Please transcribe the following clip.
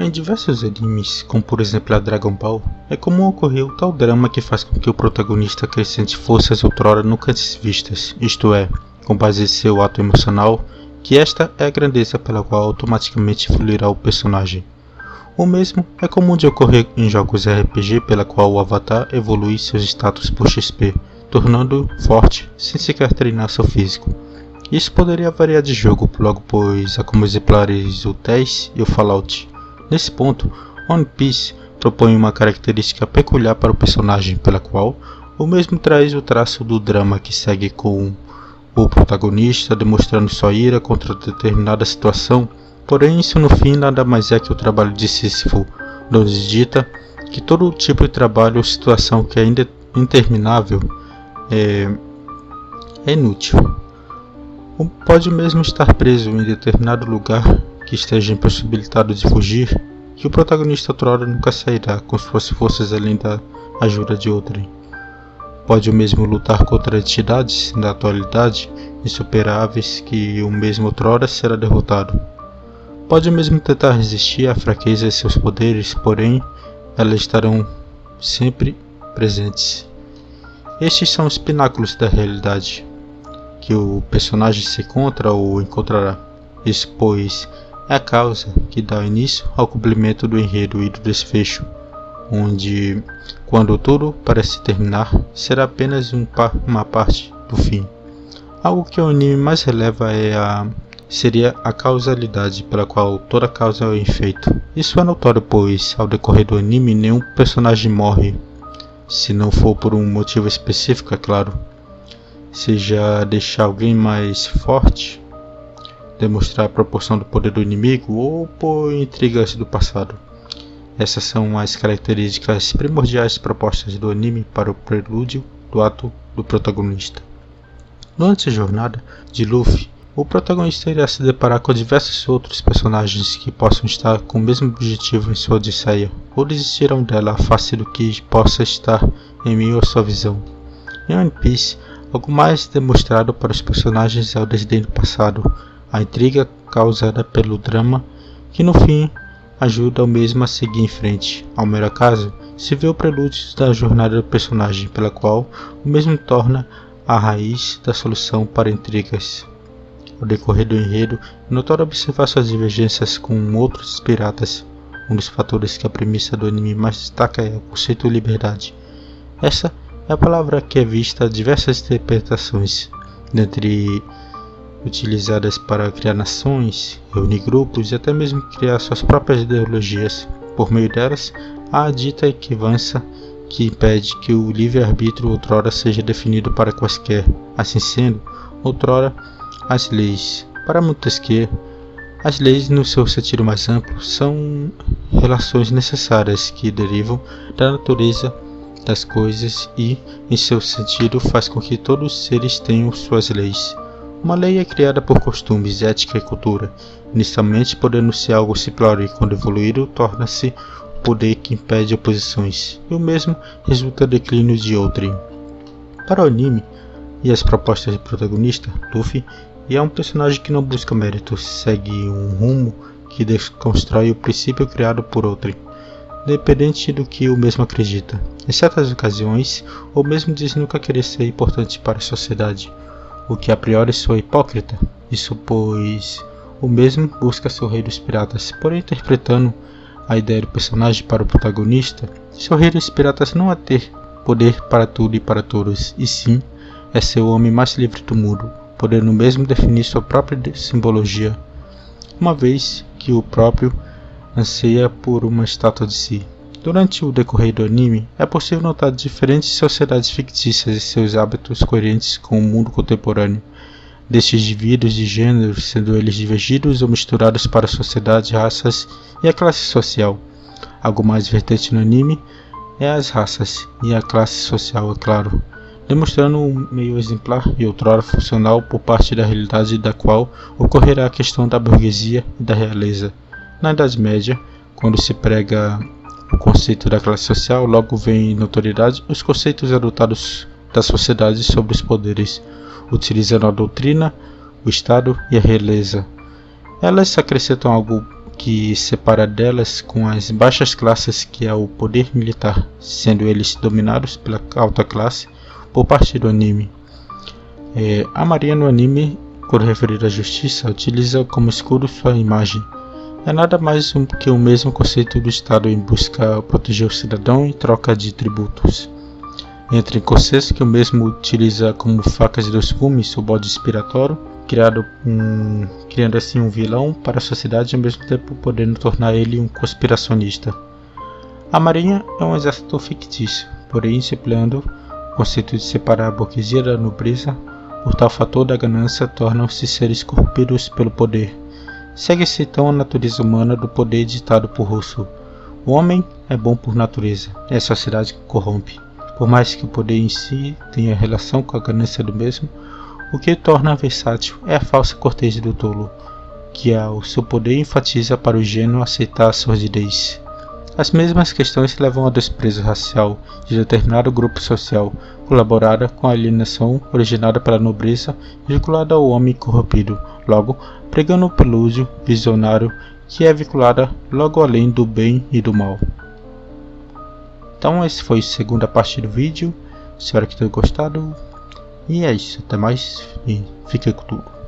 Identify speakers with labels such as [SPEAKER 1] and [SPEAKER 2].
[SPEAKER 1] Em diversos animes, como por exemplo a Dragon Ball, é comum ocorrer o tal drama que faz com que o protagonista acrescente forças outrora nunca antes vistas, isto é, com base em seu ato emocional, que esta é a grandeza pela qual automaticamente fluirá o personagem. O mesmo é comum de ocorrer em jogos RPG pela qual o avatar evolui seus status por XP, tornando-o forte sem sequer treinar seu físico. Isso poderia variar de jogo, logo pois há como exemplares o TES e o Fallout. Nesse ponto, One Piece propõe uma característica peculiar para o personagem, pela qual o mesmo traz o traço do drama que segue com o protagonista demonstrando sua ira contra determinada situação, porém isso no fim nada mais é que o trabalho de Sísifo, onde dita que todo tipo de trabalho ou situação que é interminável é inútil. Pode mesmo estar preso em determinado lugar que esteja impossibilitado de fugir, que o protagonista outrora nunca sairá com suas forças além da ajuda de outrem. Pode o mesmo lutar contra entidades da atualidade insuperáveis que o mesmo outrora será derrotado. Pode o mesmo tentar resistir à fraqueza de seus poderes, porém elas estarão sempre presentes. Estes são os pináculos da realidade que o personagem se encontra ou encontrará. Isso, pois, é a causa que dá início ao cumprimento do enredo e do desfecho, onde, quando tudo parece terminar, será apenas uma parte do fim. Algo que o anime mais releva seria a causalidade pela qual toda causa é efeito. Isso é notório, pois, ao decorrer do anime, nenhum personagem morre, se não for por um motivo específico, é claro. Seja deixar alguém mais forte, demonstrar a proporção do poder do inimigo ou por intrigas do passado. Essas são as características primordiais propostas do anime para o prelúdio do ato do protagonista. Durante a jornada de Luffy, o protagonista irá se deparar com diversos outros personagens que possam estar com o mesmo objetivo em sua odisseia, ou desistirão dela a face do que possa estar em meio à sua visão. Em One Piece, algo mais demonstrado para os personagens é o desdém do passado, a intriga causada pelo drama, que no fim ajuda o mesmo a seguir em frente. Ao mero acaso, se vê o prelúdio da jornada do personagem, pela qual o mesmo torna a raiz da solução para intrigas. Ao decorrer do enredo, é notório observar suas divergências com outros piratas. Um dos fatores que a premissa do anime mais destaca é o conceito de liberdade. Essa é a palavra que é vista a diversas interpretações, dentre utilizadas para criar nações, reunir grupos e até mesmo criar suas próprias ideologias. Por meio delas, há a dita equivalência que impede que o livre-arbítrio outrora seja definido para quaisquer. Assim sendo, outrora, as leis. Para Montesquieu, as leis, no seu sentido mais amplo, são relações necessárias que derivam da natureza das coisas e, em seu sentido, faz com que todos os seres tenham suas leis. Uma lei é criada por costumes, ética e cultura, inicialmente podendo ser algo simplório e, quando evoluído, torna-se o poder que impede oposições, e o mesmo resulta declínio de outrem. Para o anime e as propostas do protagonista, Luffy é um personagem que não busca méritos, segue um rumo que desconstrói o princípio criado por outrem, dependente do que o mesmo acredita. Em certas ocasiões, o mesmo diz nunca querer ser importante para a sociedade, o que a priori soa hipócrita. Isso pois o mesmo busca ser o rei dos piratas, porém interpretando a ideia do personagem para o protagonista, seu rei dos piratas não é ter poder para tudo e para todos, e sim é ser o homem mais livre do mundo, podendo mesmo definir sua própria simbologia, uma vez que o próprio anseia por uma estátua de si. Durante o decorrer do anime, é possível notar diferentes sociedades fictícias e seus hábitos coerentes com o mundo contemporâneo, destes indivíduos de gêneros, sendo eles divergidos ou misturados para a sociedade, raças e a classe social. Algo mais vertente no anime é as raças e a classe social, é claro, demonstrando um meio exemplar e outrora funcional por parte da realidade da qual ocorrerá a questão da burguesia e da realeza. Na Idade Média, quando se prega o conceito da classe social, logo vem em notoriedade os conceitos adotados da sociedade sobre os poderes, utilizando a doutrina, o Estado e a realeza. Elas acrescentam algo que separa delas com as baixas classes, que é o poder militar, sendo eles dominados pela alta classe por parte do anime. A Marinha no anime, quando referir à justiça, utiliza como escudo sua imagem. É nada mais que o mesmo conceito do Estado em busca proteger o cidadão em troca de tributos. Entra em consenso que o mesmo utiliza como facas de dois gumes o bode expiatório, criando assim um vilão para a sociedade e ao mesmo tempo podendo tornar ele um conspiracionista. A Marinha é um exército fictício, porém se empleando o conceito de separar a burguesia da nobreza, por tal fator da ganância tornam-se seres corrompidos pelo poder. Segue-se então a natureza humana do poder ditado por Rousseau. O homem é bom por natureza, é a sociedade que corrompe. Por mais que o poder em si tenha relação com a ganância do mesmo, o que o torna versátil é a falsa cortese do tolo, que ao seu poder enfatiza para o ingênuo aceitar a sordidez. As mesmas questões levam ao desprezo racial de determinado grupo social, colaborada com a alienação originada pela nobreza vinculada ao homem corrompido, logo pregando o pelúcio visionário que é vinculada logo além do bem e do mal. Então esse foi a segunda parte do vídeo, espero que tenham gostado, e é isso, até mais e fiquem com tudo.